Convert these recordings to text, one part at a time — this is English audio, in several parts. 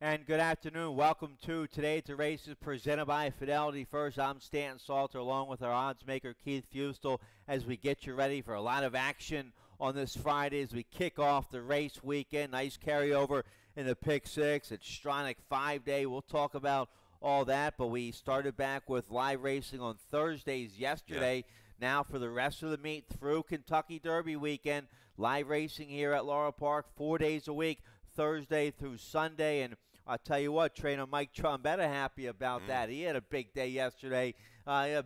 And good afternoon. Welcome to Today at the Races presented by Fidelity First. I'm Stanton Salter along with our odds maker Keith Fustel as we get you ready for a lot of action on this Friday as we kick off the race weekend. Nice carryover in the Pick Six. It's Stronach 5-day. We'll talk about all that, but we started back with live racing on Thursdays yesterday. Yeah. Now for the rest of the meet through Kentucky Derby weekend, live racing here at Laurel Park 4 days a week, Thursday through Sunday. And I'll tell you what, trainer Mike Trombetta happy about that. He had a big day yesterday.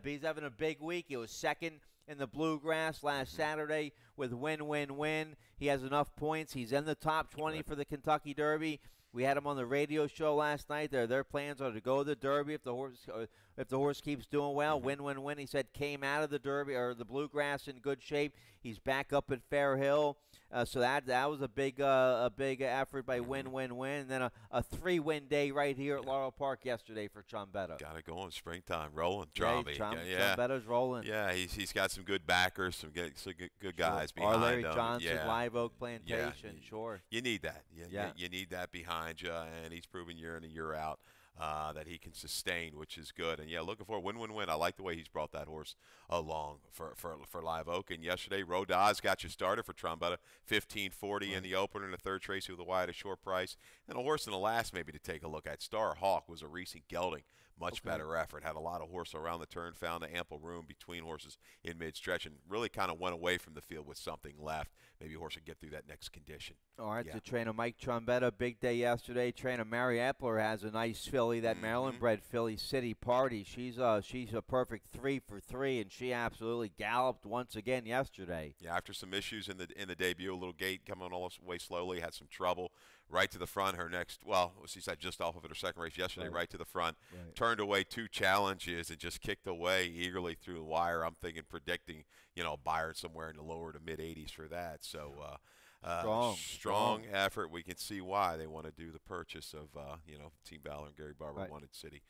He's having a big week. He was second in the Bluegrass last Saturday with win. He has enough points. He's in the top 20 for the Kentucky Derby. We had him on the radio show last night. Their plans are to go to the Derby if the horse keeps doing well. Win. He said came out of the Derby or the Bluegrass in good shape. He's back up at Fair Hill. So that was a big effort by win. And then a 3-win day right here at Laurel Park yesterday for Trombetta. Got it going springtime, rolling. Trombetta's rolling. Yeah, he's got some good backers, some good guys behind Larry him. Johnson, Live Oak Plantation, sure. You need that. You need that behind you, and he's proven year in and year out that he can sustain, which is good. And, looking for a win. I like the way he's brought that horse along for Live Oak. And yesterday, Rodaz got you started for Trombetta, 1540 in the opener, and the third Tracy with a wide, a short price. And a horse in the last maybe to take a look at. Star Hawk was a recent gelding. Much better effort. Had a lot of horse around the turn, found the ample room between horses in mid-stretch, and really kind of went away from the field with something left. Maybe a horse would get through that next condition. All right, so trainer Mike Trombetta, big day yesterday. Trainer Mary Epler has a nice filly, that Maryland-bred filly, City Party. She's a perfect 3 for 3, and she absolutely galloped once again yesterday. Yeah, after some issues in the debut, a little gait coming all the way slowly, had some trouble. Right to the front, her next, she said just off of it her second race yesterday, right to the front. Right. Turned away 2 challenges and just kicked away eagerly through the wire. I'm predicting, buyer somewhere in the lower to mid-80s for that. So, strong effort. We can see why they want to do the purchase of, Team Valor and Gary Barber wanted City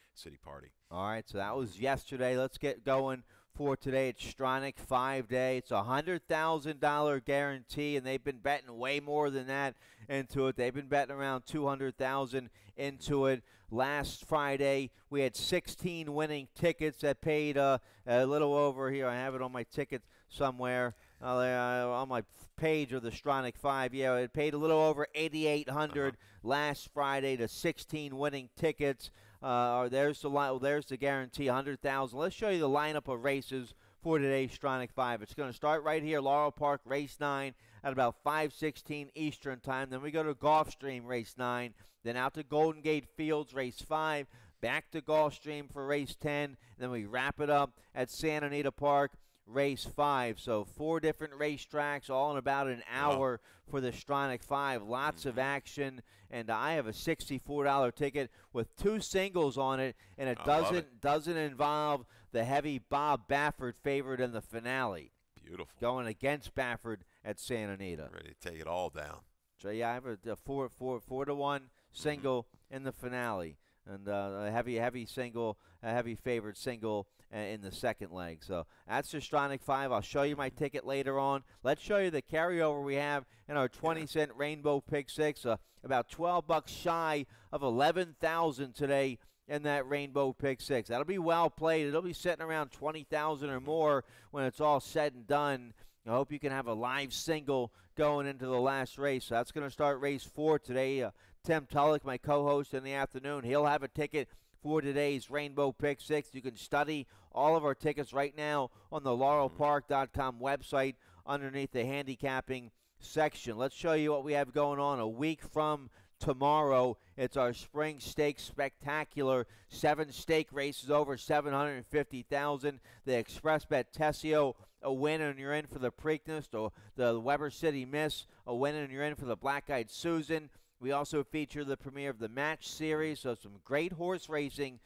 Party. All right, so that was yesterday. Let's get going for today. It's Stronach 5-day. It's a $100,000 guarantee, and they've been betting way more than that into it. They've been betting around $200,000 into it. Last Friday, we had 16 winning tickets that paid a little over here. I have it on my ticket somewhere. On my page of the Stronach 5, it paid a little over $8,800 last Friday to 16 winning tickets. There's the guarantee, $100,000. Let's show you the lineup of races for today's Stronach 5. It's going to start right here, Laurel Park, race 9 at about 5:16 Eastern time. Then we go to Gulfstream, race 9. Then out to Golden Gate Fields, race 5. Back to Gulfstream for race 10. And then we wrap it up at Santa Anita Park, race 5. So 4 different racetracks, all in about an hour for the Stronach 5. Lots of action, and I have a $64 ticket with 2 singles on it, and it doesn't involve the heavy Bob Baffert favorite in the finale. Beautiful. Going against Baffert at Santa Anita. Ready to take it all down. So I have a 4-to-1 single in the finale, and a heavy single, a heavy favorite single in the second leg. So that's the Stronach 5. I'll show you my ticket later on. Let's show you the carryover we have in our 20-cent Rainbow Pick 6. About $12 shy of $11,000 today in that Rainbow Pick 6. That'll be well played. It'll be sitting around $20,000 or more when it's all said and done. I hope you can have a live single going into the last race. So that's going to start race 4 today. Tim Tulloch, my co-host in the afternoon, he'll have a ticket for today's Rainbow Pick 6. You can study all of our tickets right now on the laurelpark.com website underneath the handicapping section. Let's show you what we have going on a week from tomorrow. It's our Spring Stakes Spectacular. 7 stake races over $750,000. The Express Bet Tessio, a win and you're in for the Preakness. The Weber City Miss, a win and you're in for the Black Eyed Susan. We also feature the premiere of the Match Series, so some great horse racing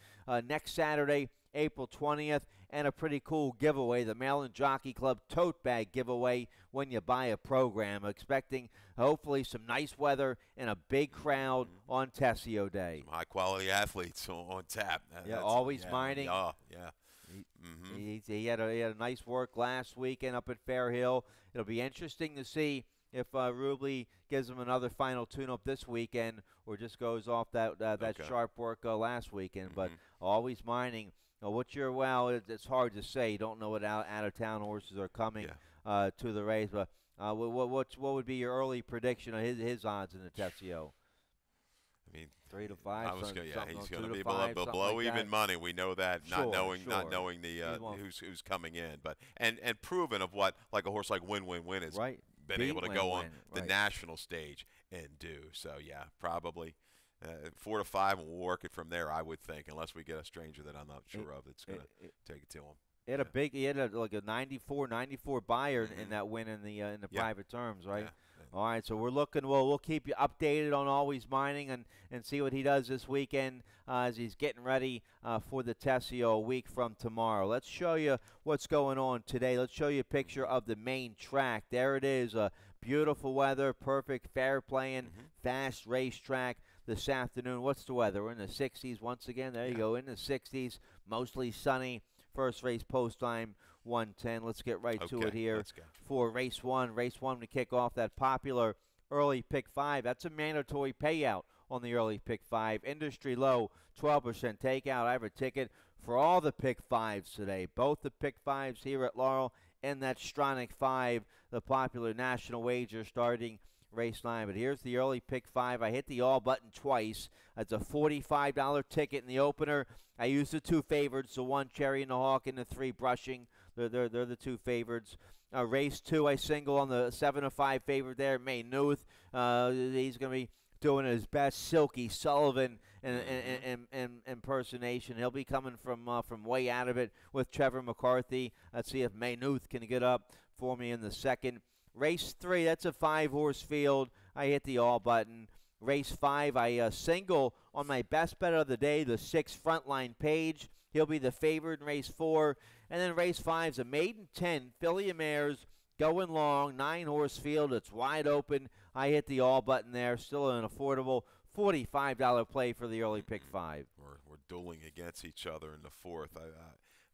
next Saturday, April 20th, and a pretty cool giveaway, the Maryland Jockey Club tote bag giveaway when you buy a program. Expecting hopefully some nice weather and a big crowd on Tessio Day. Some high-quality athletes on tap. Always mining. Yeah. He had a nice work last weekend up at Fair Hill. It'll be interesting to see if Rubley gives him another final tune-up this weekend, or just goes off that Okay. sharp work last weekend. But Mhm. always mining. What's your it's hard to say. You don't know what out of town horses are coming Yeah. to the race. But what would be your early prediction of his odds in the Tessio? I mean, 3 to 5, I was going. Yeah, something he's on going 2 to to be 5, something below like even that. money. We know that. Not Sure, knowing the He's one- who's coming in, but and proven of what like a horse like Win Win Win has right. been Beat able to go on Win-Win, the right. national stage and do. So yeah, probably 4 to 5, and we'll work it from there. I would think, unless we get a stranger that I'm not sure of that's going to take it to him. He had like a 94 buyer in Mhm. that win in the Yeah. private terms, right? Yeah. All right, so we're looking. Well, we'll keep you updated on Always Mining and see what he does this weekend as he's getting ready for the Tessio a week from tomorrow. Let's show you what's going on today. Let's show you a picture of the main track. There it is. Beautiful weather, perfect, fair playing, fast racetrack this afternoon. What's the weather? We're in the 60s once again. There you go, in the 60s, mostly sunny. First race post time 1:10. Let's get right to it here Let's go. for race one. Race one to kick off that popular early pick 5. That's a mandatory payout on the early pick 5. Industry low, 12% takeout. I have a ticket for all the pick 5s today. Both the pick 5s here at Laurel and that Stronach 5, the popular national wager starting race 9. But here's the early pick 5. I hit the all button twice. That's a $45 ticket in the opener. I used the 2 favorites, the 1 Cherry and the Hawk and the 3 Brushing. They're the 2 favorites. Race 2, I single on the 7 to 5 favorite there, Maynuth. He's going to be doing his best Silky Sullivan impersonation. He'll be coming from way out of it with Trevor McCarthy. Let's see if Maynuth can get up for me in the second. Race 3, that's a 5-horse field. I hit the all button. Race 5, I single on my best bet of the day, the 6 Frontline Page. He'll be the favorite in race 4. And then race 5 is a maiden 10, Filly Mares, going long, 9-horse field. It's wide open. I hit the all button there. Still an affordable $45 play for the early pick 5. We're dueling against each other in the fourth.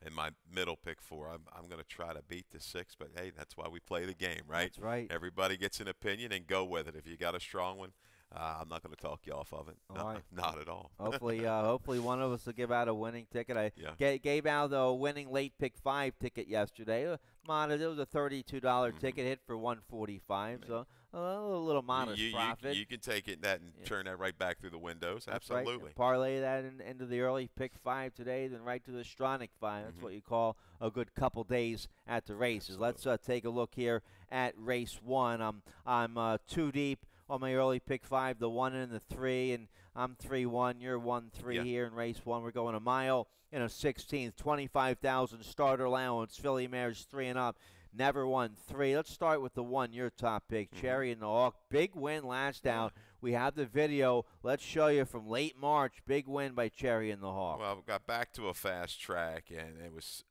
In my middle pick 4, I'm going to try to beat the 6, but hey, that's why we play the game, right? That's right. Everybody gets an opinion and go with it. If you got a strong one, I'm not going to talk you off of it. All right. Not at all. Hopefully one of us will give out a winning ticket. I gave out a winning late pick 5 ticket yesterday. It was a $32 ticket, hit for $145. So a little modest profit. You can take it and turn that right back through the windows. That's Absolutely. Right. Parlay that into the early pick 5 today, then right to the Stronach 5. That's what you call a good couple days at the races. Absolutely. Let's take a look here at race 1. I'm 2 deep on my early pick 5, the 1 and the 3, and I'm 3-1. You're 1-3 here in race 1. We're going a mile in a 16th, 25,000 starter allowance. Filly Mares 3 and up. Never won 3. Let's start with the 1, your top pick, Cherry and the Hawk. Big win last out. We have the video. Let's show you from late March. Big win by Cherry and the Hawk. Well, we got back to a fast track, and it was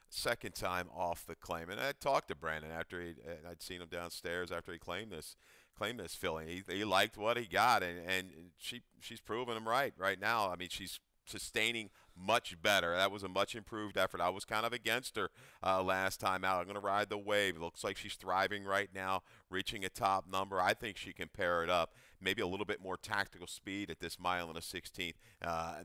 second time off the claim. And I talked to Brandon after I'd seen him downstairs after he claimed this filly. He liked what he got, and she's proving him right now. I mean, she's sustaining much better. That was a much improved effort. I was kind of against her last time out. I'm going to ride the wave. It looks like she's thriving right now, reaching a top number. I think she can pair it up. Maybe a little bit more tactical speed at this mile and a 16th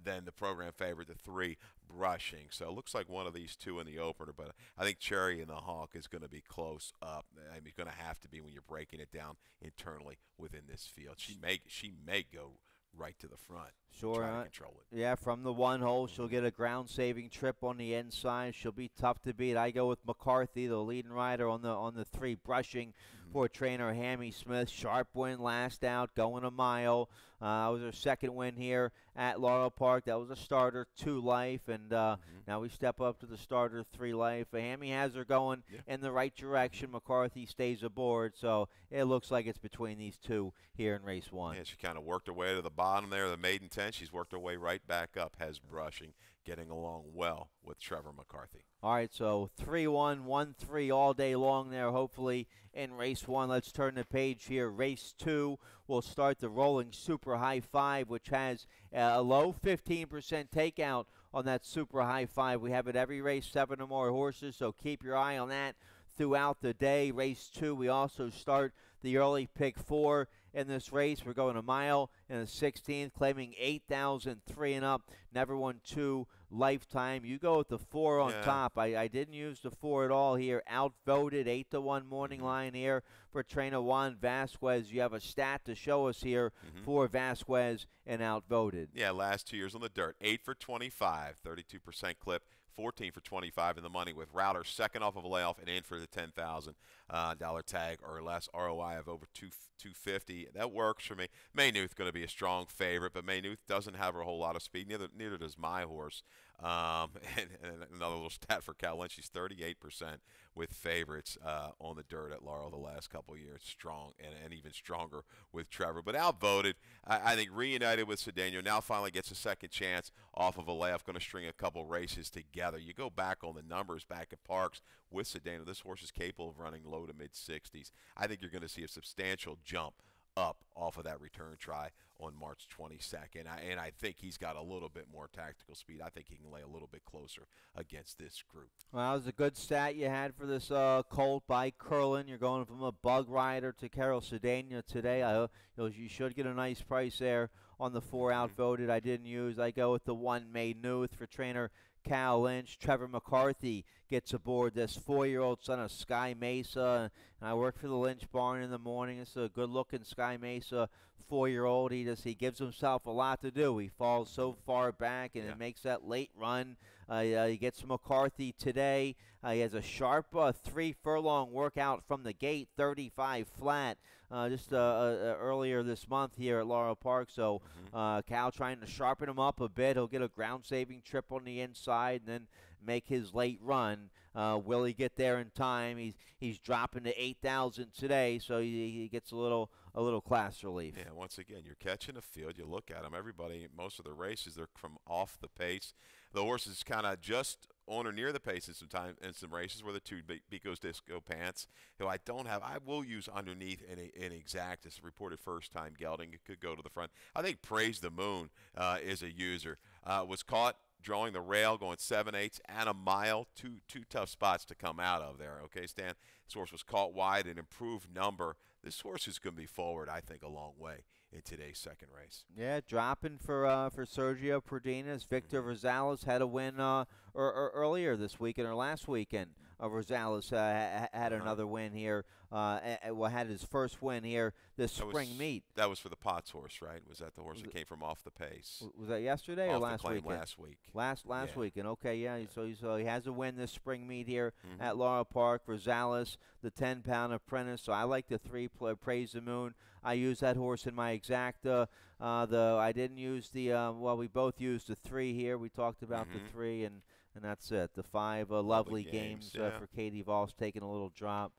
than the program favorite, the 3 Brushing. So it looks like one of these 2 in the opener, but I think Cherry and the Hawk is going to be close up. I mean, it's going to have to be when you're breaking it down internally within this field. She may go right to the front. Sure. Try to control it. Yeah, from the 1 hole, she'll get a ground-saving trip on the inside. She'll be tough to beat. I go with McCarthy, the leading rider on the 3 Brushing for trainer Hammy Smith. Sharp win last out, going a mile. That was her second win here at Laurel Park. That was a starter, 2 life, and now we step up to the starter, 3 life. Hammy has her going in the right direction. McCarthy stays aboard, so it looks like it's between these 2 here in race 1. Yeah, she kind of worked her way to the bottom there, the maiden 10. She's worked her way right back up, has Brushing, getting along well with Trevor McCarthy. All right, so 3-1, 1-3 all day long there, hopefully, in race 1. Let's turn the page here. Race 2 will start the rolling super high 5, which has a low 15% takeout on that super high 5. We have it every race, 7 or more horses, so keep your eye on that throughout the day. Race 2, we also start the early pick 4 in this race. We're going a mile and a 16th, claiming 8,003 and up. Never won 2 lifetime. You go with the 4 on top. I didn't use the 4 at all here. Outvoted 8-1 morning line here for trainer Juan Vasquez. You have a stat to show us here for Vasquez and outvoted. Yeah, last 2 years on the dirt, 8 for 25, 32% clip. 14 for 25 in the money with Router second off of a layoff and in for the $10,000 tag or less. ROI of over 250. That works for me. Maynooth going to be a strong favorite, but Maynooth doesn't have a whole lot of speed. Neither does my horse. And another little stat for Cal Lynch, he's 38% with favorites on the dirt at Laurel the last couple of years. Strong and even stronger with Trevor. But outvoted, I think reunited with Cedeno, now finally gets a second chance off of a layoff, going to string a couple races together. You go back on the numbers back at Parks with Cedeno, this horse is capable of running low to mid-60s. I think you're going to see a substantial jump up off of that return try on March 22nd. And I think he's got a little bit more tactical speed. I think he can lay a little bit closer against this group. Well, that was a good stat you had for this colt by Curlin. You're going from a bug rider to Carol Cedeno today. You should get a nice price there on the 4 outvoted. I didn't use. I go with the 1 Maynooth for trainer Cal Lynch. Trevor McCarthy gets aboard this 4-year-old son of Sky Mesa. And I work for the Lynch barn in the morning. It's a good-looking Sky Mesa 4-year-old. He gives himself a lot to do. He falls so far back and it makes that late run. He gets McCarthy today. He has a sharp 3-furlong workout from the gate, 35 flat, earlier this month here at Laurel Park. So Cal trying to sharpen him up a bit. He'll get a ground-saving trip on the inside and then make his late run. Will he get there in time? He's dropping to 8,000 today, so he gets a little class relief. Yeah, once again, you're catching a field. You look at them. Everybody, most of the races, they're from off the pace. The horse is kind of just on or near the pace in some races where the 2 Bicos Disco Pants, who I don't have. I will use underneath in exact. It's reported first-time gelding. It could go to the front. I think Praise the Moon is a user. Was caught drawing the rail, going 7/8 and a mile. Two tough spots to come out of there. Okay, Stan? This horse was caught wide, an improved number. This horse is going to be forward, I think, a long way in today's second race. Yeah, dropping for Sergio Perdinas. Victor Rosales had a win earlier this weekend or last weekend. Rosales had another win here. Had his first win here this spring meet. That was for the Potts horse, right? Was that the horse that came from off the pace? Was that yesterday or last weekend? Last week. Last weekend. Okay, yeah. So he has a win this spring meet here at Laurel Park. Rosales, the 10-pound apprentice. So I like the 3 Praise the Moon. I use that horse in my exact. I didn't use the. We both used the 3 here. We talked about the 3 and that's it. The 5 lovely games for Katie Voss taking a little drop.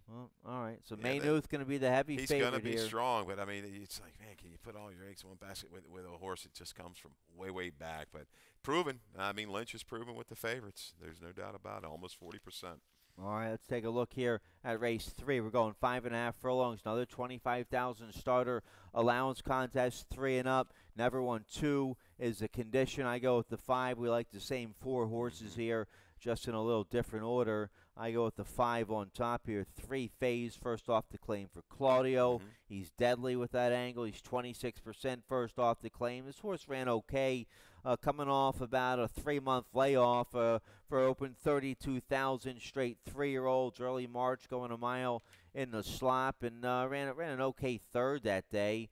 Well, all right. So Maynooth going to be the heavy favorite here. He's going to be strong, but I mean, it's like, man, can you put all your eggs in one basket with a horse that just comes from way, way back? But proven. I mean, Lynch is proven with the favorites. There's no doubt about it. Almost 40%. All right, let's take a look here at race 3. We're going 5.5 furlongs, another 25,000 starter allowance contest, 3 and up. Never won 2 is the condition. I go with the 5. We like the same 4 horses here, just in a little different order. I go with the 5 on top here. 3 phase first off the claim for Claudio. He's deadly with that angle. He's 26% first off the claim. This horse ran okay. Coming off about a 3-month layoff for open 32,000 straight 3-year-olds early March, going a mile in the slop, and ran an okay third that day.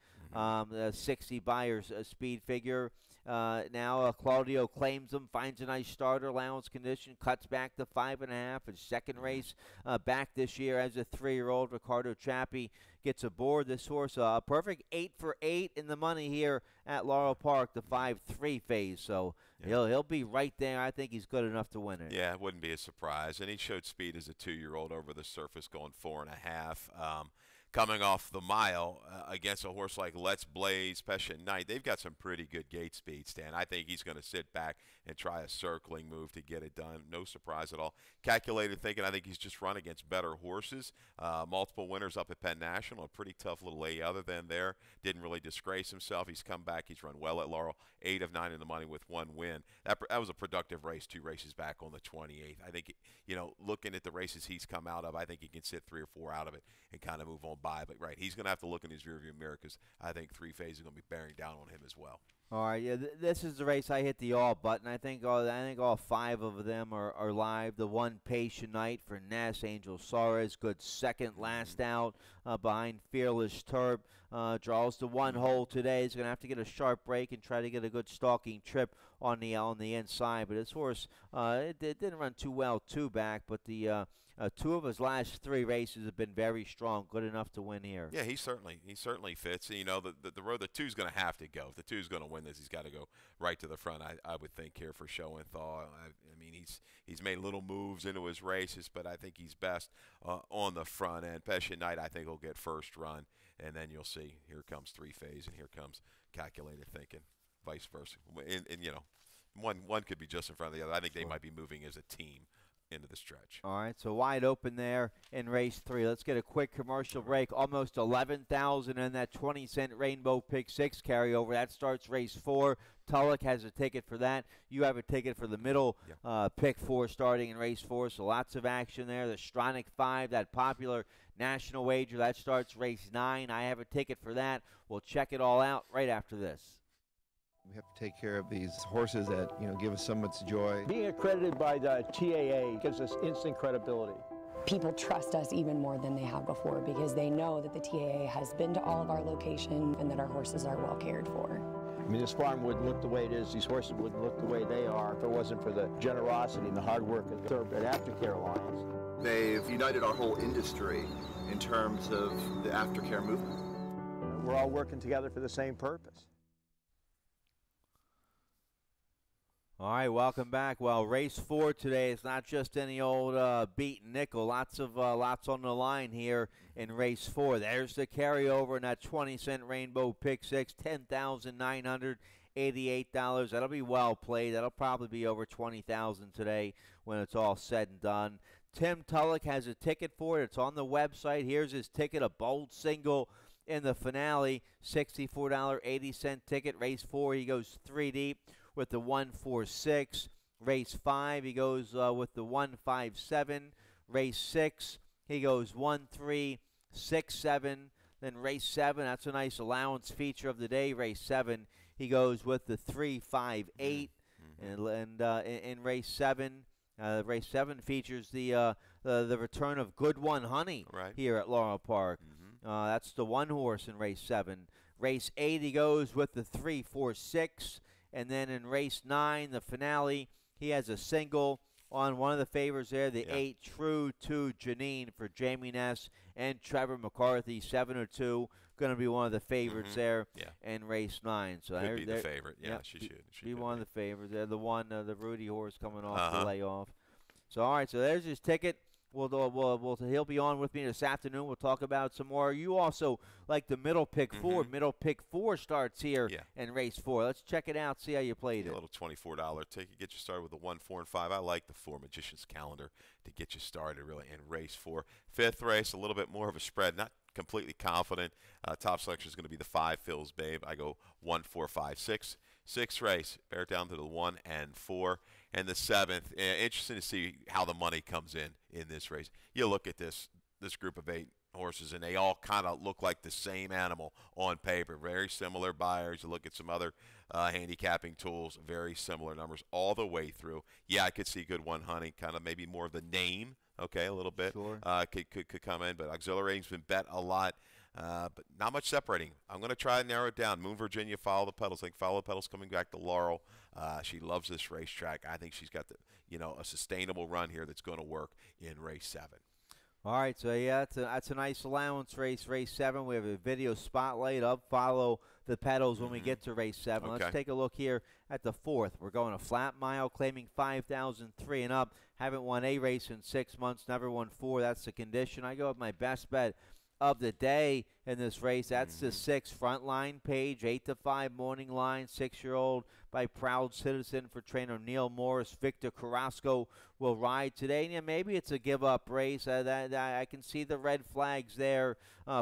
60 buyers speed figure. Now Claudio claims him, finds a nice starter allowance condition, cuts back to 5.5. His second race back this year as a 3-year-old. Ricardo Chappie gets aboard this horse. A perfect 8 for 8 in the money here at Laurel Park, the 5-3 phase. So he'll be right there. I think he's good enough to win it. Yeah, it wouldn't be a surprise. And he showed speed as a 2-year-old over the surface, going 4.5. Coming off the mile against a horse like Let's Blaze, Pesha Knight, they've got some pretty good gate speed, Stan. I think he's going to sit back and try a circling move to get it done. No surprise at all. Calculated thinking, I think he's just run against better horses. Multiple winners up at Penn National, a pretty tough little A other than there. Didn't really disgrace himself. He's come back. He's run well at Laurel. 8 of 9 in the money with 1 win. That was a productive race, 2 races back on the 28th. I think, looking at the races he's come out of, I think he can sit 3 or 4 out of it and kind of move on by. But, right, he's going to have to look in his rearview mirror because I think 3-phase is going to be bearing down on him as well. All right, yeah, this is the race I hit the all button. I think all 5 of them are live. The one Patient Night for Ness, Angel Soares, good second last out behind Fearless Turb. Draws the one hole today. He's going to have to get a sharp break and try to get a good stalking trip on the inside. But this horse, it didn't run too well back, but the 2 of his last 3 races have been very strong, good enough to win here. Yeah, he certainly fits. You know, the road the 2's going to have to go. If the 2's going to win this, he's got to go right to the front. I would think here for Show and Thaw. I mean, he's made little moves into his races, but I think he's best on the front end. Patient Night, I think, will get first run, and then you'll see here comes 3-phase and here comes Calculated Thinking, vice versa. And you know, one could be just in front of the other. I think they might be moving as a team into the stretch. All right, so wide open there in race 3. Let's get a quick commercial break. Almost 11,000 in that 20-cent Rainbow Pick 6 carryover. That starts race 4. Tulloch has a ticket for that. You have a ticket for the middle Pick 4 starting in race 4, so lots of action there. The Stronach 5, that popular national wager, that starts race 9. I have a ticket for that. We'll check it all out right after this. We have to take care of these horses that, give us so much joy. Being accredited by the TAA gives us instant credibility. People trust us even more than they have before because they know that the TAA has been to all of our locations and that our horses are well cared for. I mean, this farm wouldn't look the way it is. These horses wouldn't look the way they are if it wasn't for the generosity and the hard work of the Aftercare Alliance. They've united our whole industry in terms of the aftercare movement. We're all working together for the same purpose. All right, welcome back. Well, race 4 today is not just any old beaten nickel. Lots on the line here in race 4. There's the carryover in that 20-cent Rainbow Pick 6, $10,988. That'll be well played. That'll probably be over $20,000 today when it's all said and done. Tim Tulloch has a ticket for it. It's on the website. Here's his ticket, a bold single in the finale, $64.80 ticket. Race 4, he goes 3 deep with the 146. Race 5, he goes with the 157. Race 6, he goes 1-3-6-7. Then race 7, that's a nice allowance feature of the day. Race 7, he goes with the 3-5-8. And in race 7 features the return of Good One Honey here at Laurel Park. That's the one horse in race 7. Race 8, he goes with the 3-4-6. And then in race 9, the finale, he has a single on one of the favors there, the 8 True to Janine for Jamie Ness and Trevor McCarthy, 7-2. Going to be one of the favorites there in race 9. So could be the favorite. Yeah, she should be one of the favorites. They're the one, the Rudy horse coming off the layoff. So, all right, so there's his ticket. He'll be on with me this afternoon. We'll talk about some more. You also like the middle pick 4. Middle pick 4 starts here in race 4. Let's check it out, see how you played it. A little $24 ticket, get you started with the 1, 4, and 5. I like the 4 Magician's Calendar to get you started really in race 4. 5th race, a little bit more of a spread. Not completely confident. Top selection is going to be the 5 Phil's Babe. I go 1, 4, 5, 6. 6th race, bear it down to the 1 and 4. And the 7th, interesting to see how the money comes in this race. You look at this group of 8 horses, and they all kind of look like the same animal on paper. Very similar buyers. You look at some other handicapping tools, very similar numbers all the way through. Yeah, I could see Good One Honey, kind of maybe more of the name, okay, a little bit. Sure. Could come in, but Auxiliary's been bet a lot. But not much separating. I'm going to try and narrow it down. Moon Virginia, Follow the Pedals. I think Follow the Pedals coming back to Laurel. She loves this racetrack. I think she's got a sustainable run here that's going to work in race 7. All right, so that's a nice allowance race. Race 7, we have a video spotlight of Follow the Pedals when we get to race 7. Okay. Let's take a look here at the 4th. We're going a flat mile, claiming 5,003 and up. Haven't won a race in 6 months. Never won 4. That's the condition. I go with my best bet of the day in this race. That's the 6 Frontline Page, 8-5 morning line, 6-year-old by Proud Citizen for trainer Neil Morris. Victor Carrasco will ride today. And maybe it's a give-up race. I can see the red flags there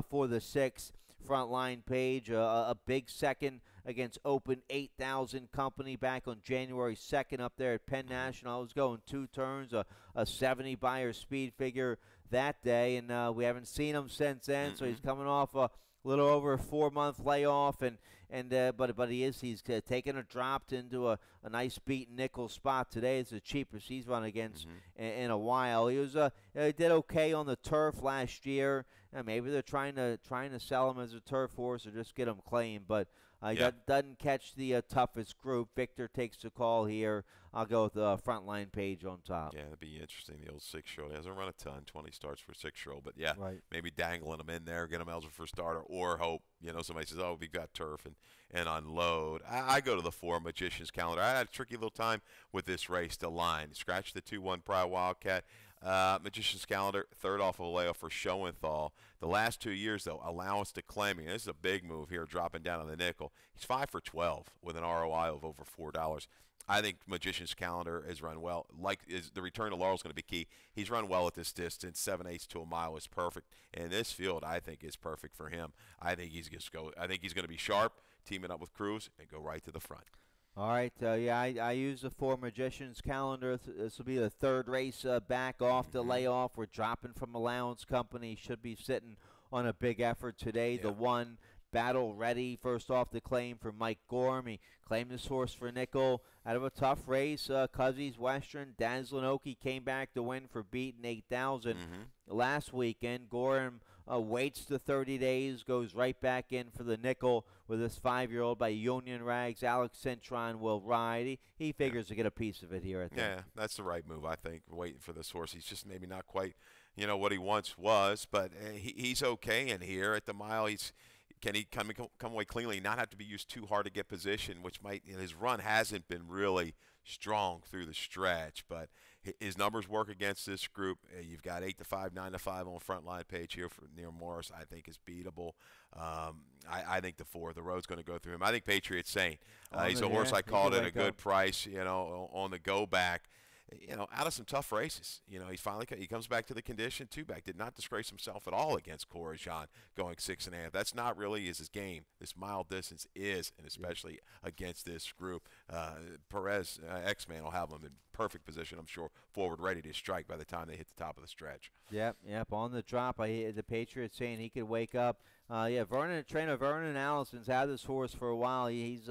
for the 6 Frontline Page. A big second against Open 8,000 Company back on January 2nd up there at Penn National. I was going 2 turns, a 70 buyer speed figure that day, and we haven't seen him since then. So he's coming off a little over a 4-month layoff, but he's taking a drop into a nice beaten nickel spot today. It's the cheapest he's run against in a while. He did okay on the turf last year. Maybe they're trying to sell him as a turf horse or just get him claimed, but he doesn't catch the toughest group. Victor takes the call here. I'll go with the frontline page on top. Yeah, that'd be interesting. The old 6-year-old. He hasn't run a ton, 20 starts for a 6-year-old. But, yeah, right. Maybe dangling him in there, get him eligible for starter, or hope, somebody says, oh, we've got turf and unload. I go to the 4 Magician's Calendar. I had a tricky little time with this race, the line. Scratch the 2-1 Pryor Wildcat. Magician's Calendar, third off of a layoff for Schoenthal. The last 2 years, though, allowance to claiming. This is a big move here, dropping down on the nickel. He's 5 for 12 with an ROI of over $4. I think Magician's Calendar has run well. The return to Laurel is going to be key. He's run well at this distance. 7/8 to a mile is perfect. And this field, I think, is perfect for him. I think he's going to be sharp, teaming up with Cruz, and go right to the front. All right, I use the 4 Magician's Calendar. This will be the third race back off the layoff. We're dropping from Allowance Company. Should be sitting on a big effort today. The 1 Battle Ready, first off the claim for Mike Gorham. He claimed this horse for nickel out of a tough race. Cuzzies Western, Dazzlin' Okie came back to win for beating 8,000 last weekend. Gorham waits the 30 days, goes right back in for the nickel with this 5-year-old by Union Rags. Alex Cintron will ride. He figures to get a piece of it here, I think. Yeah, that's the right move, I think, waiting for this horse. He's just maybe not quite, what he once was, but he's okay in here at the mile. Can he come away cleanly, not have to be used too hard to get position, which might his run hasn't been really strong through the stretch, but his numbers work against this group. You've got 8-5, 9-5 on frontline page here for Neil Morris. I think is beatable. I think the 4, the road's going to go through him. I think Patriot Saint. He's a horse I called at a good price. On the go back. Out of some tough races. He comes back to the condition. 2-back did not disgrace himself at all against Corajon going 6.5. That's not really his game. This mile distance is, and especially against this group. Perez, X-Man, will have him in perfect position, I'm sure, forward ready to strike by the time they hit the top of the stretch. Yep. On the drop, the Patriots saying he could wake up. Trainer Vernon Allison's had this horse for a while. He's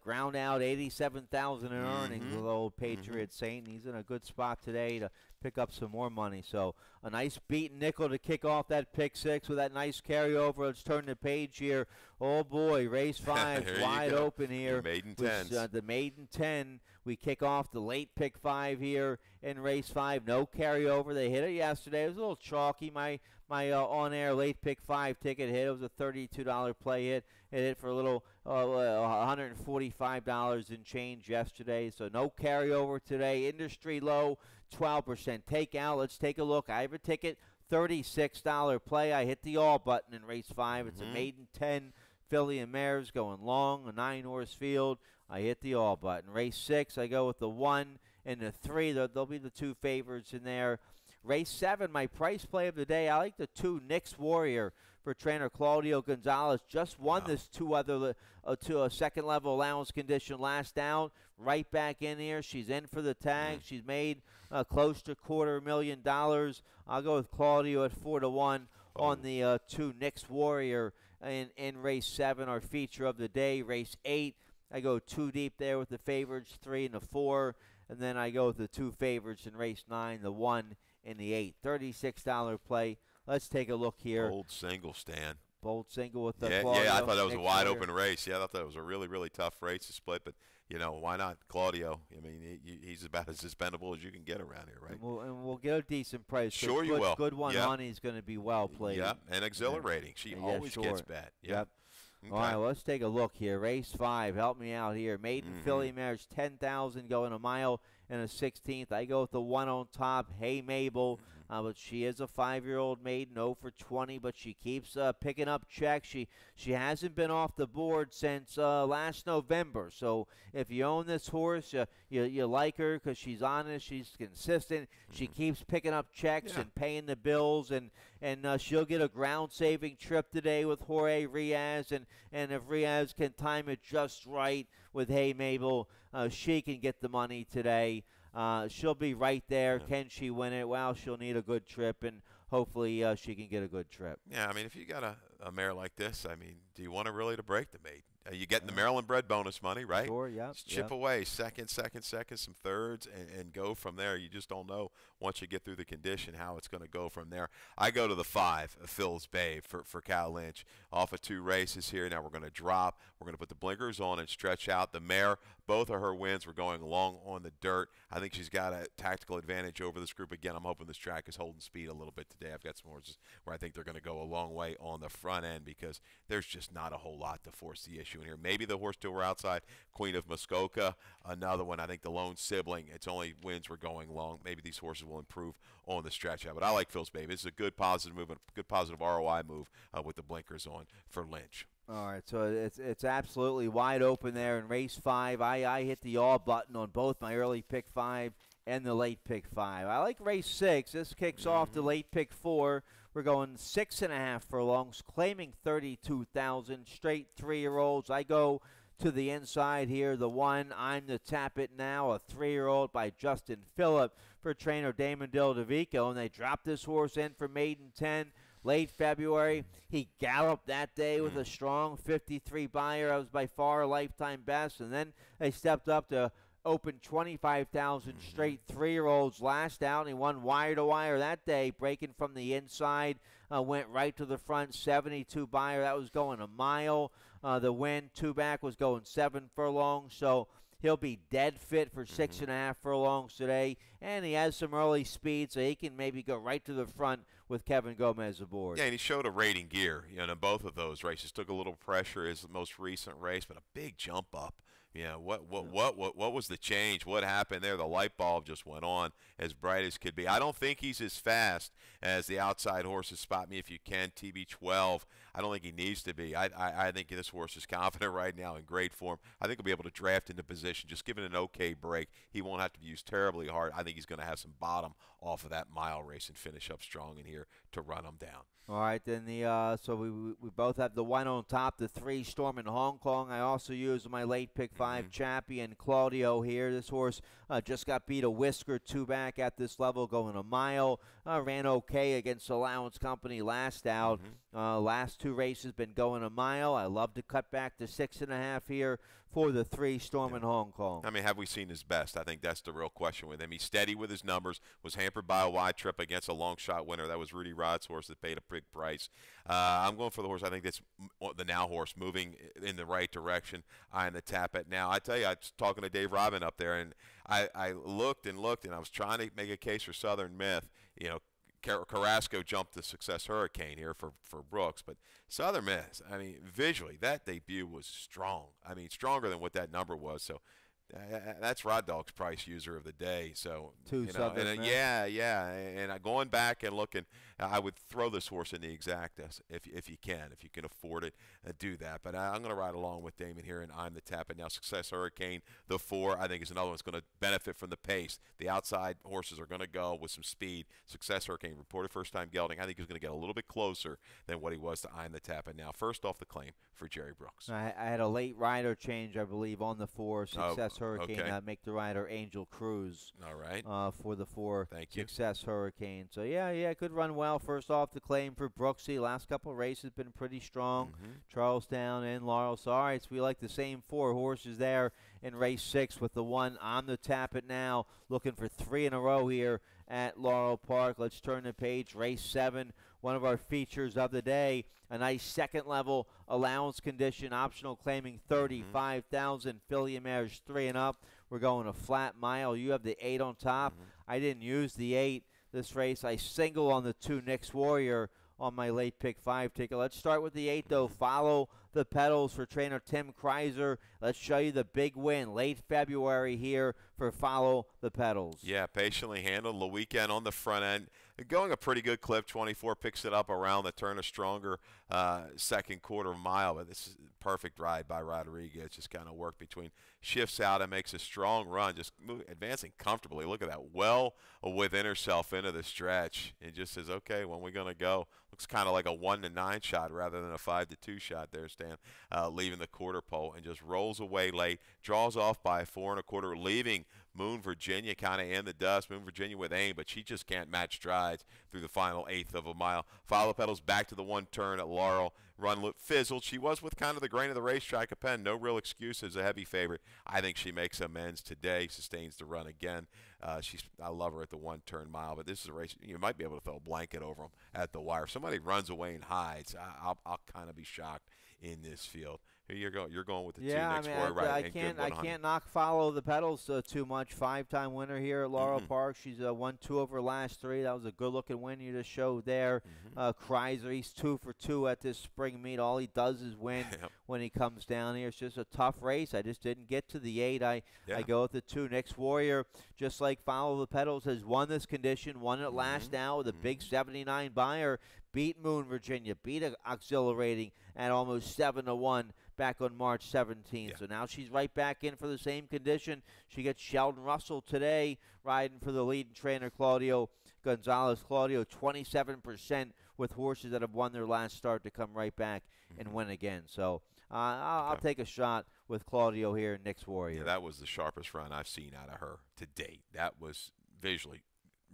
ground out 87,000 in earnings with old Patriot Saint. He's in a good spot today to pick up some more money. So a nice beaten nickel to kick off that pick 6 with that nice carryover. Let's turn the page here. Oh boy, race 5 wide open here. The maiden 10s. The maiden 10. We kick off the late pick 5 here in race 5. No carryover. They hit it yesterday. It was a little chalky. My on-air late pick 5 ticket hit. It was a $32 play hit. It hit for a little $145 in change yesterday. So no carryover today. Industry low, 12% takeout. Let's take a look. I have a ticket, $36 play. I hit the all button in race 5. It's a maiden 10. Filly and mares going long, a 9-horse field. I hit the all button. Race 6, I go with the 1 and the 3. There'll be the 2 favorites in there. Race 7, my price play of the day, I like the 2 Nick's Warrior for trainer Claudio Gonzalez. Just won this to a second-level allowance condition last out. Right back in here. She's in for the tag. She's made close to $250,000. I'll go with Claudio at 4-1 on the 2 Nick's Warrior in race 7, our feature of the day. Race 8, I go 2 deep there with the favorites, 3 and the 4. And then I go with the 2 favorites in race 9, the 1 and the 8. $36 play. Let's take a look here. Bold single, Stan. Bold single with the Claudio. Yeah, I thought that was a wide open race. Yeah, I thought that was a really, really tough race to split. But, why not Claudio? I mean, he's about as expendable as you can get around here, right? And we'll get a decent price. Sure you will. Good one money is going to be well played. Yep, and exhilarating. She always gets bet. Yep. Okay. All right, well, let's take a look here. Race 5, help me out here. Maiden Filly mares, 10,000 going a mile and a 16th. I go with the 1 on top, Hey Mabel. But she is a 5-year-old maiden, 0 for 20, but she keeps picking up checks. She hasn't been off the board since last November. So if you own this horse, you like her because she's honest, she's consistent. She keeps picking up checks and paying the bills, and she'll get a ground-saving trip today with Jorge Riaz, and if Riaz can time it just right with Hey Mabel, she can get the money today. she'll be right there. Yeah. Can she win it? Well, she'll need a good trip, and hopefully she can get a good trip. Yeah, I mean, if you got a mare like this, I mean, do you want to really to break the maiden? You getting the Maryland bred bonus money, right? Sure, yeah. Just chip away, second, some thirds, and go from there. You just don't know once you get through the condition how it's going to go from there. I go to the 5, Phil's Babe for Cal Lynch. Off of 2 races here. Now we're going to drop. We're going to put the blinkers on and stretch out. The mare, both of her wins were going along on the dirt. I think she's got a tactical advantage over this group. Again, I'm hoping this track is holding speed a little bit today. I've got some horses where I think they're going to go a long way on the front end because there's just not a whole lot to force the issue in here. Maybe the horse to her outside, Queen of Muskoka, another one. I think the lone sibling, its only wins were going long. Maybe these horses will improve on the stretch out. But I like Phil's Baby. It's a good positive move, a good positive ROI move with the blinkers on for Lynch. All right, so it's absolutely wide open there in race 5. I hit the all button on both my early pick 5 and the late pick 5. I like race 6. This kicks off the late pick 4. We're going 6.5 furlongs, claiming 32,000 straight 3-year-olds. I go to the inside here. The 1, I'm the Tap It Now, a 3-year-old by Justin Phillip for trainer Damon Del Davico, and they dropped this horse in for maiden 10. Late February, he galloped that day with a strong 53 buyer. That was by far a lifetime best. And then they stepped up to open 25,000 straight 3-year-olds last out. And he won wire to wire that day, breaking from the inside. Went right to the front, 72 buyer. That was going a mile. The win, 2 back, was going 7 furlongs. So he'll be dead fit for 6.5 furlongs today. And he has some early speed, so he can maybe go right to the front with Kevin Gomez aboard. Yeah, and he showed a rating gear, in both of those races. Took a little pressure his most recent race, but a big jump up. What was the change? What happened there? The light bulb just went on as bright as could be. I don't think he's as fast as the outside horses. Spot Me If You Can, TB12. I don't think he needs to be. I think this horse is confident right now, in great form. I think he'll be able to draft into position, just give it an okay break. He won't have to be used terribly hard. I think he's going to have some bottom off of that mile race and finish up strong in here to run him down. All right, then so we both have the 1 on top, the 3 Storm in Hong Kong. I also use my late pick 5 Champion Claudio here. This horse just got beat a whisker 2 back at this level, going a mile. Ran okay against Allowance Company last out. Last 2 races been going a mile. I love to cut back to 6.5 here for the 3 Storm in Hong Kong. I mean, have we seen his best? I think that's the real question with him. He's steady with his numbers, was hampered by a wide trip against a long shot winner. That was Rudy Rod's horse that paid a big price. I'm going for the horse. I think that's the Now horse, moving in the right direction. I'm the Tap It Now. I tell you, I was talking to Dave Robin up there, and I looked, and I was trying to make a case for Southern Myth. Carrasco jumped the Success Hurricane here for Brooks, but Southern Miss, I mean, visually, that debut was strong. I mean, stronger than what that number was. So that's Rod Dog's price user of the day. So Southern Miss. yeah. And going back and looking, I would throw this horse in the exactas if you can afford it, do that. But I'm going to ride along with Damon here, and I'm the Tap It Now. Success Hurricane, the 4, I think is another one that's going to benefit from the pace. The outside horses are going to go with some speed. Success Hurricane reported first time gelding. I think he's going to get a little bit closer than what he was to I'm the Tap It Now. First off the claim for Jerry Brooks. I had a late rider change, I believe, on the 4 Success Hurricane. Okay. Make the rider Angel Cruz. All right. For the 4 Thank you. Success Hurricane. So yeah, could run well. First off the claim for Brooksy. Last couple of races been pretty strong. Charlestown and Laurel. So all right, so we like the same 4 horses there in race 6 with the 1 on the Tap It Now. Looking for 3 in a row here at Laurel Park. Let's turn the page. Race 7, one of our features of the day. A nice second level allowance condition, optional claiming 35,000. Filly mares 3 and up. We're going a flat mile. You have the 8 on top. I didn't use the 8 this race. I single on the 2 Nick's Warrior on my late pick 5 ticket. Let's start with the 8 though. Follow the Pedals for trainer Tim Kreiser. Let's show you the big win late February here for Follow the Pedals. Yeah, patiently handled the weekend on the front end. Going a pretty good clip. 24 picks it up around the turn, a stronger second quarter mile. But this is a perfect ride by Rodriguez. Just kind of worked between, shifts out and makes a strong run, just advancing comfortably. Look at that, well within herself into the stretch, and just says, okay, when we going to go? looks kind of like a 1-9 shot rather than a 5-2 shot there, Stan, leaving the quarter pole and just rolls away late, draws off by 4 1/4, leaving Moon Virginia kind of in the dust. Moon Virginia with aim, but she just can't match strides through the final eighth of a mile. Follow pedals back to the one turn at Laurel. Run fizzled. She was with kind of the grain of the racetrack at Penn. No real excuse as a heavy favorite. I think she makes amends today, sustains the run again. I love her at the one-turn mile, but this is a race you might be able to throw a blanket over them at the wire. If somebody runs away and hides, I'll kind of be shocked in this field. Here you're going with the two next four, right? I can't knock Follow the Pedals too much. 5-time winner here at Laurel Park. She's 1-2 over her last 3. That was a good-looking win you just showed there. Kreiser, he's 2 for 2 at this spring meet. All he does is win when he comes down here. It's just a tough race. I just didn't get to the 8. I go with the 2. Next Warrior, just like Follow the Pedals, has won this condition, won it last now with a big 79 buyer. Beat Moon Virginia, beat Exhilarating at almost 7-1 back on March 17th. So now she's right back in for the same condition. She gets Sheldon Russell today riding for the leading trainer, Claudio Gonzalez. Claudio, 27% with horses that have won their last start to come right back and win again. So I'll take a shot with Claudio here in Nick's Warrior. Yeah, that was the sharpest run I've seen out of her to date. That was visually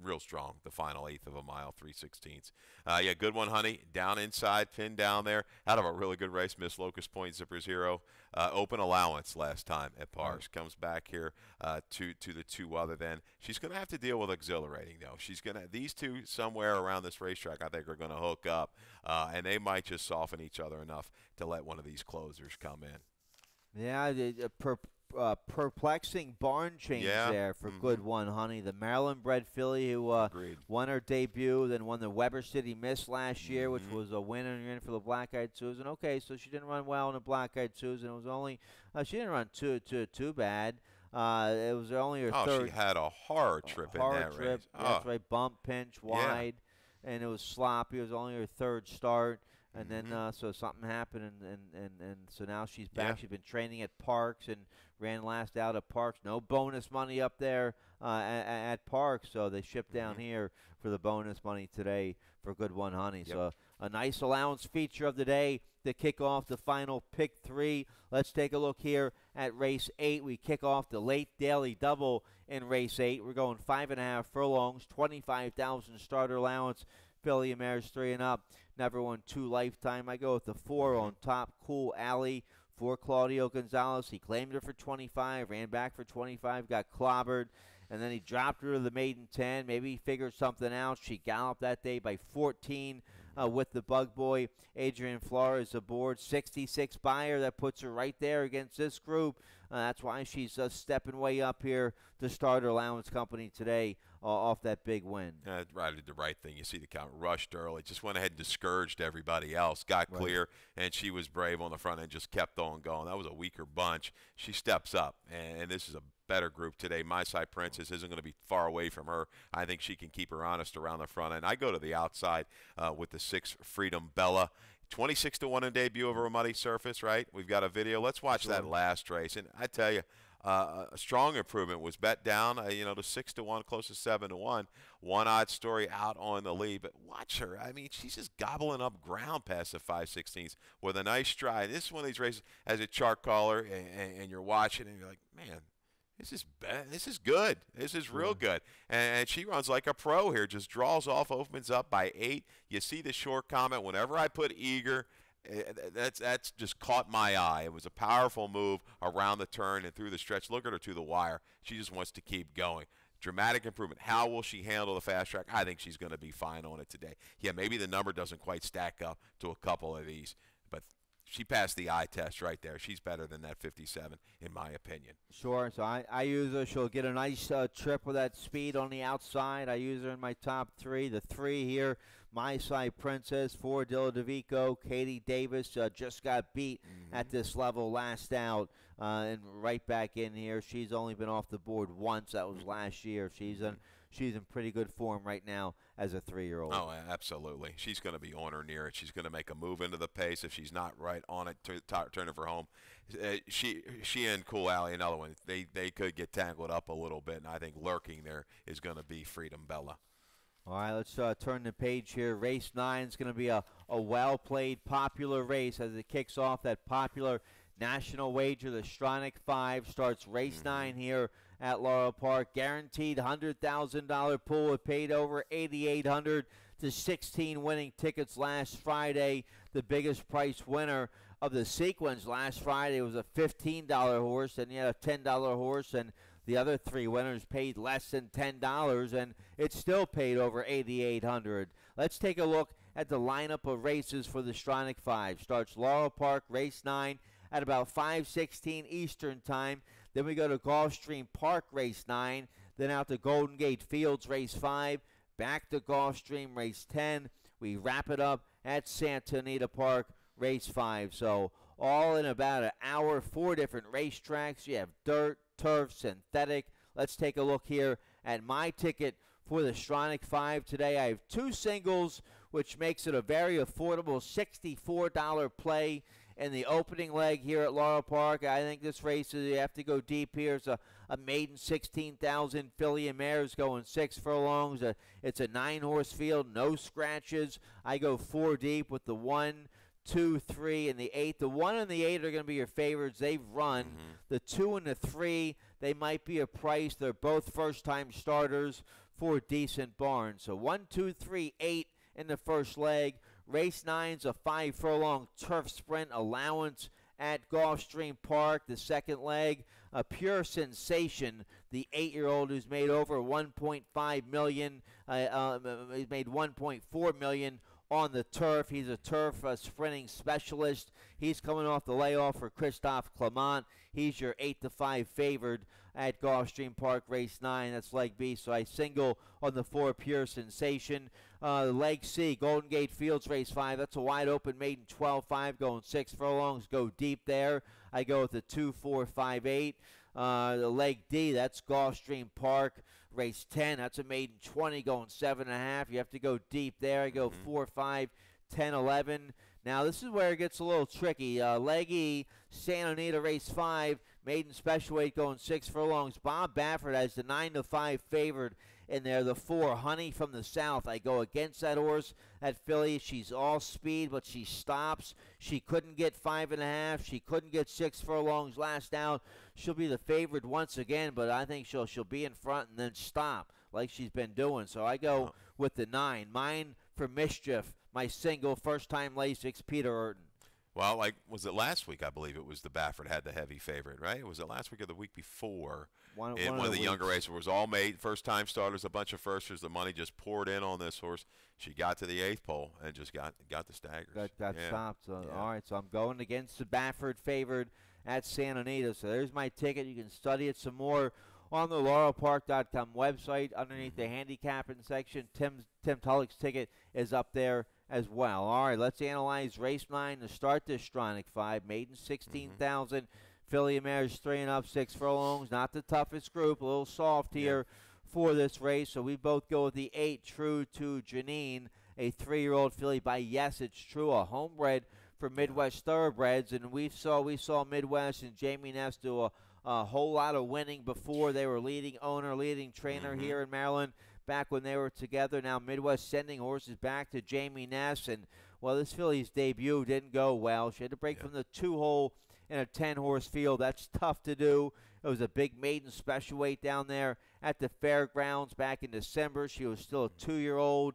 real strong, the final eighth of a mile, 3/16. Good one, honey. Down inside, pinned down there. Out of a really good race, Miss Locust Point, Zipper Zero. Open allowance last time at Pars. Comes back here to the 2 other than. She's going to have to deal with Exhilarating, though. These two somewhere around this racetrack, I think, are going to hook up, and they might just soften each other enough to let one of these closers come in. Yeah, perplexing barn change there for Good One, honey. The Maryland-bred filly who won her debut, then won the Weber City Miss last year, which was a winner in for the Black-Eyed Susan. Okay, so she didn't run well in the Black-Eyed Susan. It was only she didn't run too bad. It was only her third. She had a hard trip in that race. That's right, bump, pinch, wide, and it was sloppy. It was only her third start. And then so something happened, and so now she's back. Yeah. She's been training at Parks and ran last out at Parks. No bonus money up there at Parks, so they shipped down here for the bonus money today for Good One, honey. So a nice allowance feature of the day to kick off the final pick 3. Let's take a look here at race 8. We kick off the late daily double in race 8. We're going 5.5 furlongs, 25,000 starter allowance. Filly and mares 3 and up. Never won 2 lifetime. I go with the 4 on top. Cool Alley for Claudio Gonzalez. He claimed her for 25, ran back for 25, got clobbered, and then he dropped her to the maiden 10. Maybe he figured something out. She galloped that day by 14 with the Bug Boy. Adrian Flores aboard. 66 buyer. That puts her right there against this group. That's why she's stepping way up here to start her allowance company today off that big win. Right, did the right thing. You see the count rushed early, just went ahead and discouraged everybody else, got clear, and she was brave on the front end, just kept on going. That was a weaker bunch. She steps up, and this is a better group today. My Side Princess isn't going to be far away from her. I think she can keep her honest around the front end. I go to the outside with the 6 Freedom Bella. 26-1 in debut over a muddy surface, right? We've got a video. Let's watch that last race. And I tell you, a strong improvement was bet down, to 6-1, close to 7-1. 1 odd story out on the lead. But watch her. I mean, she's just gobbling up ground past the 5/16 with a nice stride. This is one of these races as a chart caller, and you're watching, and you're like, man, this is bad. This is good. This is real good. And she runs like a pro here. Just draws off, opens up by 8. You see the short comment. Whenever I put eager, that's just caught my eye. It was a powerful move around the turn and through the stretch. Look at her to the wire. She just wants to keep going. Dramatic improvement. How will she handle the fast track? I think she's going to be fine on it today. Yeah, maybe the number doesn't quite stack up to a couple of these, but she passed the eye test right there. She's better than that 57, in my opinion. Sure. So I use her. She'll get a nice trip with that speed on the outside. I use her in my top 3. The 3 here, My Side Princess, 4 Dilla DeVico. Katie Davis just got beat at this level last out and right back in here. She's only been off the board once. That was last year. She's in pretty good form right now as a 3-year-old. Oh, absolutely. She's going to be on or near it. She's going to make a move into the pace if she's not right on it, turn it for home. She and Cool Alley, another one, they could get tangled up a little bit, and I think lurking there is going to be Freedom Bella. All right, let's turn the page here. Race 9 is going to be a well-played, popular race as it kicks off that popular national wager. The Stronach 5 starts race 9 here at Laurel Park. Guaranteed $100,000 pool. It paid over $8,800 to 16 winning tickets last Friday. The biggest price winner of the sequence last Friday was a $15 horse, and you had a $10 horse, and the other 3 winners paid less than $10, and it still paid over $8,800. Let's take a look at the lineup of races for the Stronach 5. Starts Laurel Park, race 9, at about 5:16 Eastern Time. Then we go to Gulfstream Park, race 9. Then out to Golden Gate Fields, race 5. Back to Gulfstream, race 10. We wrap it up at Santa Anita Park, race 5. So all in about an hour, 4 different racetracks. You have dirt, turf, synthetic. Let's take a look here at my ticket for the Stronach 5 today. I have 2 singles, which makes it a very affordable $64 play in the opening leg here at Laurel Park. I think this race, you have to go deep here. It's a maiden 16,000 filly and mares going 6 furlongs. It's a 9-horse field, no scratches. I go 4 deep with the 1, 2, 3, and the 8. The 1 and the 8 are going to be your favorites. They've run. The 2 and the 3, they might be a price. They're both first-time starters for decent barns. So 1, 2, 3, 8 in the first leg. Race 9's a 5-furlong turf sprint allowance at Gulfstream Park. The second leg, a pure sensation. The 8-year-old who's made over $1.5 million. He's made $1.4 million on the turf. He's a turf sprinting specialist. He's coming off the layoff for Christophe Clement. He's your 8-5 favored at Gulfstream Park, race 9. That's leg B. So I single on the 4, pure sensation. Leg C, Golden Gate Fields, race 5. That's a wide open maiden 12-5 going 6 furlongs. Go deep there. I go with the 2, 4, 5, 8. The leg D, that's Gulfstream Park, race 10. That's a maiden 20 going 7.5. You have to go deep there. I go 4, 5, 10, 11. Now, this is where it gets a little tricky. Leg E, Santa Anita, race 5, maiden special weight going 6 furlongs. Bob Baffert has the 9-5 favored in there. The 4, Honey from the South. I go against that horse, that filly. She's all speed, but she stops. She couldn't get 5.5. She couldn't get 6 furlongs last out. She'll be the favorite once again, but I think she'll be in front and then stop like she's been doing. So I go with the 9. Mine for Mischief, my single, first-time Lasix, Peter Urton. Well, was it last week? I believe it was the Baffert had the heavy favorite, right? Was it last week or the week before? One of the younger races was all made first-time starters, a bunch of firsters. The money just poured in on this horse. She got to the 8th pole and just got the staggers. Got stopped. So, all right, so I'm going against the Baffert favored at Santa Anita. So there's my ticket. You can study it some more on the laurelpark.com website. Underneath the handicapping section, Tim Tulloch's ticket is up there as well. All right, let's analyze race 9 to start this Stronach 5. Maiden 16,000. Filly and mares 3 and up, 6 furlongs. Not the toughest group. A little soft here for this race. So we both go with the 8, True to Janine, a 3-year-old filly by Yes It's True, a homebred for Midwest Thoroughbreds. And we saw Midwest and Jamie Ness do a whole lot of winning before. They were leading owner, leading trainer here in Maryland back when they were together. Now Midwest sending horses back to Jamie Ness. And, well, this filly's debut didn't go well. She had to break from the 2-hole in a 10-horse field. That's tough to do. It was a big maiden special weight down there at the fairgrounds back in December. She was still a 2-year-old.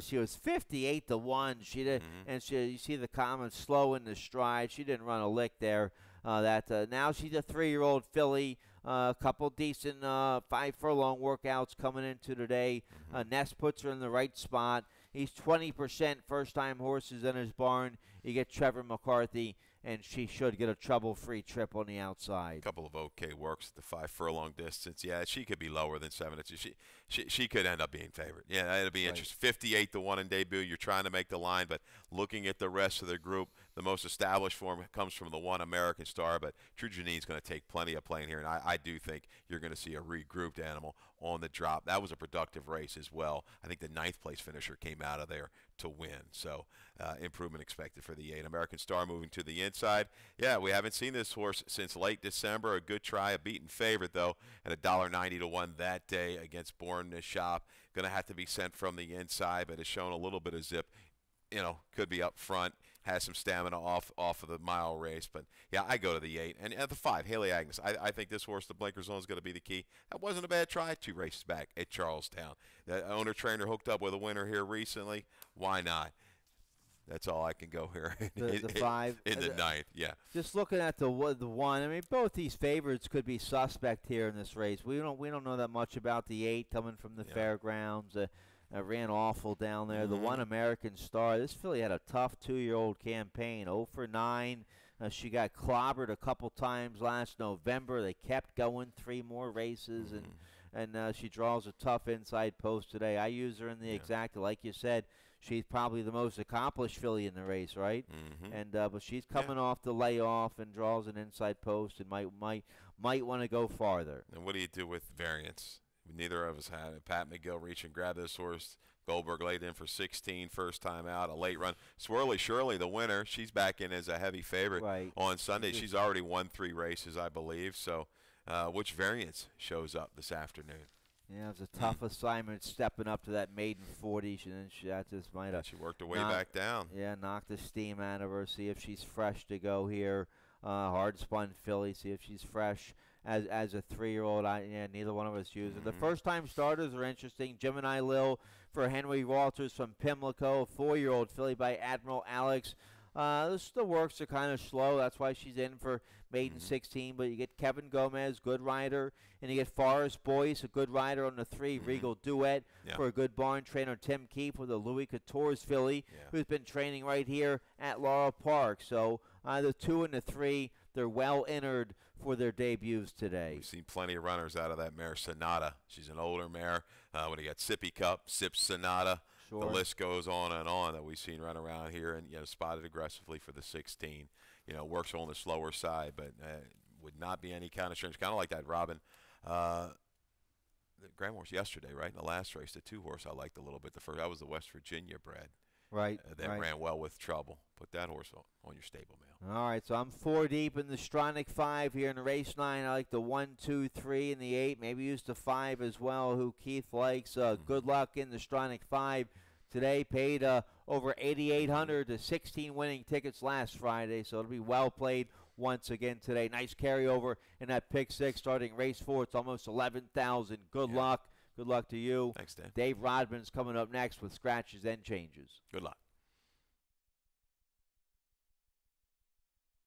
She was 58-1. She did, and you see the comments slow in the stride. She didn't run a lick there. Now she's a 3-year-old filly. A couple decent 5-furlong workouts coming into today. Ness puts her in the right spot. He's 20% first-time horses in his barn. You get Trevor McCarthy, and she should get a trouble-free trip on the outside. A couple of okay works at the 5-furlong distance. Yeah, she could be lower than 7. She could end up being favored. Yeah, it'll be interesting. 58-1 in debut. You're trying to make the line, but looking at the rest of the group, the most established form comes from the 1 American Star, but True Janine's going to take plenty of playing here, and I do think you're going to see a regrouped animal on the drop. That was a productive race as well. I think the 9th place finisher came out of there to win, so improvement expected for the 8. American Star moving to the inside. Yeah, we haven't seen this horse since late December. A good try, a beaten favorite, though, at $1.90 to 1 that day against Born to Shop. Going to have to be sent from the inside, but has shown a little bit of zip. You know, could be up front, has some stamina off of the mile race. But, yeah, I go to the 8. And at the 5, Haley Agnes. I think this horse, the Blinker Zone, is going to be the key. That wasn't a bad try 2 races back at Charlestown. The owner-trainer hooked up with a winner here recently. Why not? That's all I can go here. The 5 in the 9th, yeah. Just looking at the 1, I mean, both these favorites could be suspect here in this race. We don't know that much about the 8 coming from the fairgrounds. Ran awful down there. The 1 American Star. This filly had a tough 2-year-old campaign. 0 for 9. She got clobbered a couple times last November. They kept going 3 more races, and she draws a tough inside post today. I use her in the exacta, like you said. She's probably the most accomplished filly in the race, right? And but she's coming off the layoff and draws an inside post and might want to go farther. And what do you do with variance? Neither of us had it. Pat McGill reach and grab this horse. Goldberg laid in for 16, first time out, a late run. Swirly Shirley, the winner, she's back in as a heavy favorite on Sunday. She's already won 3 races, I believe. So which variance shows up this afternoon? Yeah, it was a tough assignment stepping up to that maiden 40. That just might have. She worked her way back down. Yeah, knocked the steam out of her. See if she's fresh to go here. Hard spun filly. See if she's fresh as a 3-year-old. Neither one of us use it. The first time starters are interesting. Gemini Lil for Henry Walters from Pimlico. 4-year-old filly by Admiral Alex. The works are kind of slow. That's why she's in for maiden 16. But you get Kevin Gomez, good rider. And you get Forrest Boyce, a good rider on the 3. Regal Duet for a good barn trainer. Tim Keefe with a Louis Couture's filly who's been training right here at Laurel Park. So the 2 and the 3, they're well entered for their debuts today. We've seen plenty of runners out of that mare, Sonata. She's an older mare. When you got Sippy Cup, Sips Sonata. Sure. The list goes on and on that we've seen run around here and spotted aggressively for the 16. Works on the slower side, but would not be any kind of strange. Kind of like that Robin, the Grand Horse yesterday, right? In the last race, the 2 horse I liked a little bit. The first, that was the West Virginia bred. Right. That ran well with trouble. Put that horse on your stable mail. All right, so I'm 4 deep in the Stronach 5 here in the race 9. I like the 1, 2, 3 and the 8. Maybe use the 5 as well, who Keith likes. Good luck in the Stronach 5 today. Paid over $8,800 to 16 winning tickets last Friday, so it'll be well played once again today. Nice carryover in that pick 6 starting race 4. It's almost 11,000. Good luck. Good luck to you. Thanks, Dave. Dave Rodman's coming up next with scratches and changes. Good luck.